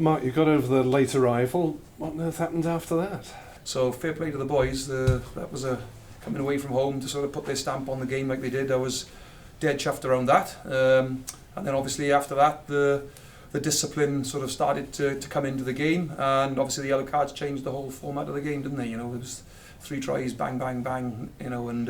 Mark, you got over the late arrival. What on earth happened after that? So fair play to the boys. That was coming away from home to sort of put their stamp on the game like they did. I was dead chuffed around that. And then obviously after that, the discipline sort of started to come into the game, and obviously the yellow cards changed the whole format of the game, didn't they? You know, it was 3 tries, bang, bang, bang. You know, and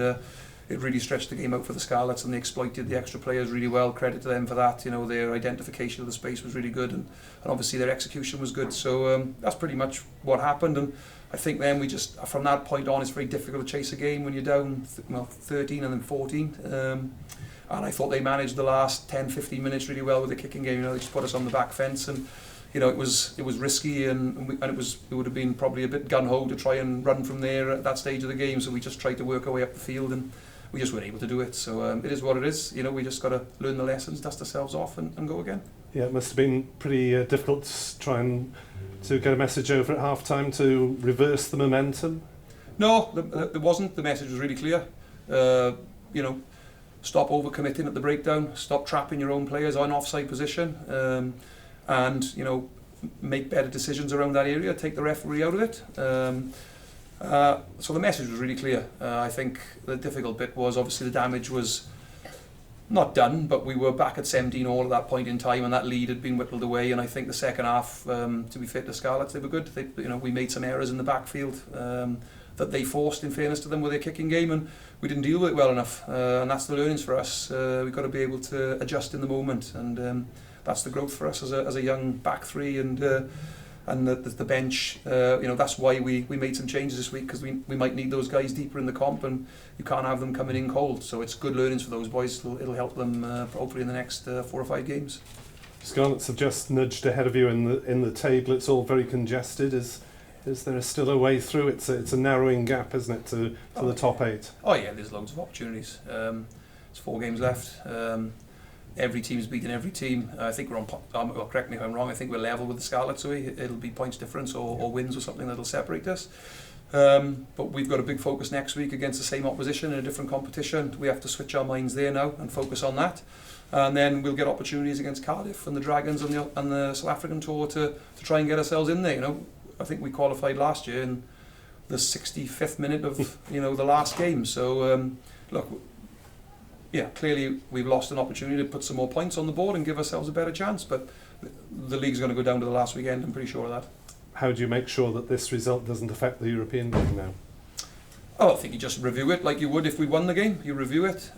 it really stretched the game out for the Scarlets, and they exploited the extra players really well. Credit to them for that. You know, their identification of the space was really good, and obviously their execution was good. So that's pretty much what happened. And I think then we just, from that point on, it's very difficult to chase a game when you're down 13 and then 14. And I thought they managed the last 10-15 minutes really well with the kicking game. You know, they just put us on the back fence, and you know, it was risky, and it would have been probably a bit gun-ho to try and run from there at that stage of the game. So we just tried to work our way up the field, and we just weren't able to do it. So it is what it is. You know, we just got to learn the lessons, dust ourselves off, and go again. Yeah, it must have been pretty difficult to try and to get a message over at half-time to reverse the momentum. No, there wasn't. The message was really clear. You know, stop overcommitting at the breakdown, stop trapping your own players on offside position, and you know, make better decisions around that area, take the referee out of it. So the message was really clear. I think the difficult bit was obviously the damage was not done, but we were back at 17-all at that point in time, and that lead had been whittled away. And I think the second half, to be fair to Scarlets, they were good. You know, we made some errors in the backfield that they forced, in fairness to them, with their kicking game, and we didn't deal with it well enough. And that's the learnings for us. We've got to be able to adjust in the moment, and that's the growth for us as a young back three, and the bench. You know, that's why we made some changes this week, because we might need those guys deeper in the comp, and you can't have them coming in cold. So it's good learnings for those boys. It'll help them hopefully in the next 4 or 5 games. Scarlets have just nudged ahead of you in the table. It's all very congested. Is there still a way through? It's a narrowing gap, isn't it, to the top 8? Oh yeah, there's loads of opportunities. There's 4 games left. Every team's beating every team. I think we're on. Well, correct me if I'm wrong. I think we're level with the Scarlets, so it'll be points difference or wins or something that'll separate us. But we've got a big focus next week against the same opposition in a different competition. We have to switch our minds there now and focus on that. And then we'll get opportunities against Cardiff and the Dragons and the South African tour to try and get ourselves in there. You know, I think we qualified last year in the 65th minute of the last game. So look. Yeah, clearly we've lost an opportunity to put some more points on the board and give ourselves a better chance, but the league's going to go down to the last weekend, I'm pretty sure of that. How do you make sure that this result doesn't affect the European game now? Oh, I think you just review it like you would if we won the game. You review it,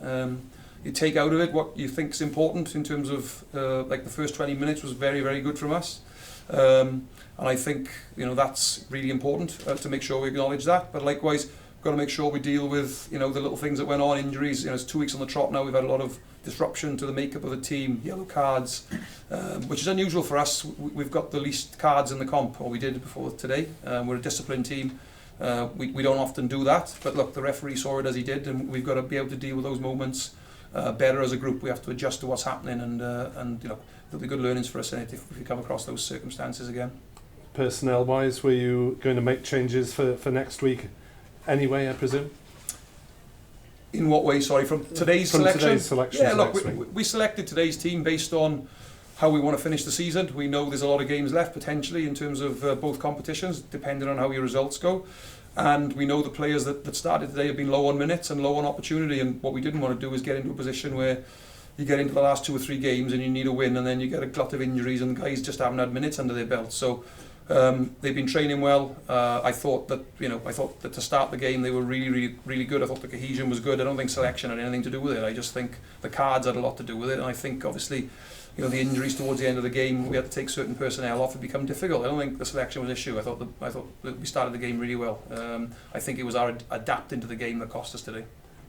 you take out of it what you think is important in terms of, like the first 20 minutes was very, very good from us. And I think, you know, that's really important to make sure we acknowledge that, but likewise, got to make sure we deal with, you know, the little things that went on, injuries. You know, it's 2 weeks on the trot now. We've had a lot of disruption to the makeup of the team, yellow cards, which is unusual for us. We've got the least cards in the comp, or we did before today. We're a disciplined team. We don't often do that, but look, the referee saw it as he did, and we've got to be able to deal with those moments better as a group. We have to adjust to what's happening, and you know, there'll be good learnings for us in it if we come across those circumstances again. Personnel-wise, were you going to make changes for next week? Anyway, I presume. In what way? Sorry, from today's selection. Today's selection. Yeah, look, we selected today's team based on how we want to finish the season. We know there's a lot of games left potentially in terms of both competitions, depending on how your results go. And we know the players that started today have been low on minutes and low on opportunity. And what we didn't want to do is get into a position where you get into the last 2 or 3 games and you need a win, and then you get a glut of injuries and guys just haven't had minutes under their belt. So. They've been training well. I thought that to start the game they were really, really, really good. I thought the cohesion was good. I don't think selection had anything to do with it. I just think the cards had a lot to do with it. And I think obviously, you know, the injuries towards the end of the game, we had to take certain personnel off. It become difficult. I don't think the selection was an issue. I thought that we started the game really well. I think it was our adapting to the game that cost us today.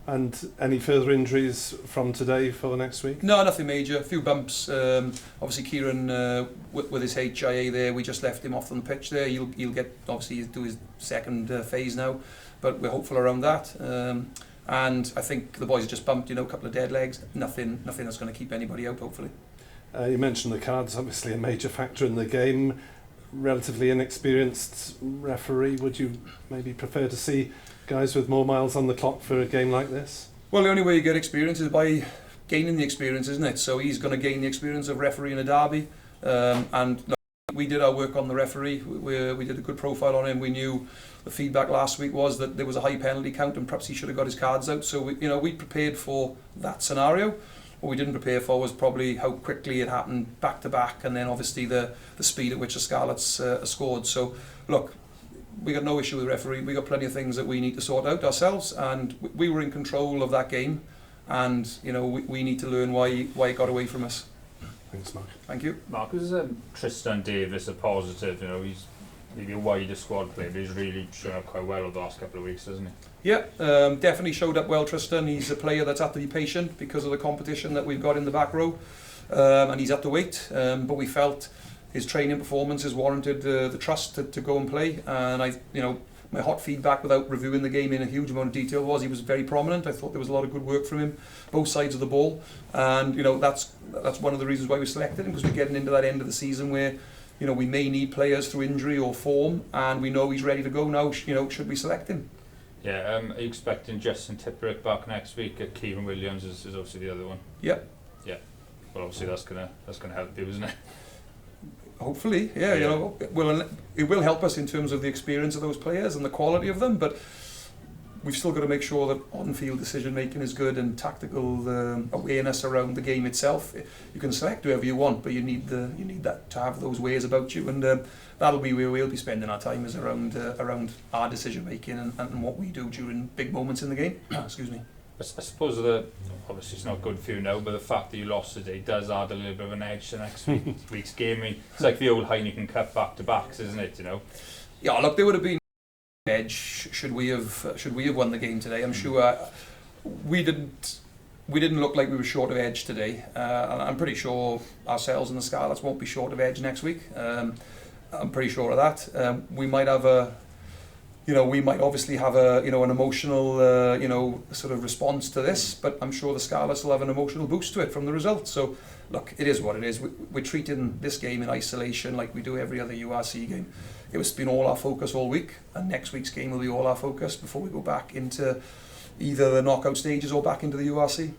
And any further injuries from today for next week? No, nothing major. A few bumps. Obviously, Kieran with his HIA there, we just left him off on the pitch there. He'll get obviously do his second phase now, but we're hopeful around that. And I think the boys have just bumped, you know, a couple of dead legs. Nothing that's going to keep anybody out. Hopefully. You mentioned the cards, obviously a major factor in the game. Relatively inexperienced referee. Would you maybe prefer to see guys with more miles on the clock for a game like this? Well, the only way you get experience is by gaining the experience, isn't it? So he's going to gain the experience of refereeing a derby, and We did our work on the referee. We did a good profile on him. We knew the feedback last week was that there was a high penalty count and perhaps he should have got his cards out. So we prepared for that scenario. What we didn't prepare for was probably how quickly it happened back to back, and then obviously the speed at which the Scarlets scored. So look, we got no issue with the referee. We got plenty of things that we need to sort out ourselves, and we were in control of that game. And we need to learn why it got away from us. Thanks, Mark. Thank you. Mark, is Tristan Davis a positive? He's maybe a wider squad player, but he's really shown up quite well over the last couple of weeks, hasn't he? Yeah, definitely showed up well, Tristan. He's a player that's had to be patient because of the competition that we've got in the back row, and he's had to wait. But we felt his training performances warranted the trust to go and play. And my hot feedback, without reviewing the game in a huge amount of detail, was he was very prominent. I thought there was a lot of good work from him, both sides of the ball, and that's one of the reasons why we selected him, because we're getting into that end of the season where we may need players through injury or form, and we know he's ready to go now. Should we select him? Yeah. Are you expecting Justin Tipperick back next week? Kieran Williams is obviously the other one. Yeah. Yeah. Well, obviously that's gonna help you, isn't it? Hopefully, yeah. It will help us in terms of the experience of those players and the quality of them, but we've still got to make sure that on-field decision making is good and tactical awareness around the game itself. You can select whoever you want, but you need that to have those ways about you, and that'll be where we'll be spending our time, is around our decision making and what we do during big moments in the game. Excuse me. I suppose obviously it's not good for you now, but the fact that you lost today does add a little bit of an edge to next week's game. I mean, it's like the old Heineken Cup back-to-backs, isn't it? Yeah, look, there would have been an edge should we have won the game today. I'm sure we didn't look like we were short of edge today, and I'm pretty sure ourselves and the Scarlets won't be short of edge next week. I'm pretty sure of that. We might have we might obviously have an emotional, sort of response to this, but I'm sure the Scarlets will have an emotional boost to it from the result. So, look, it is what it is. We're treating this game in isolation like we do every other URC game. It's been all our focus all week, and next week's game will be all our focus before we go back into either the knockout stages or back into the URC.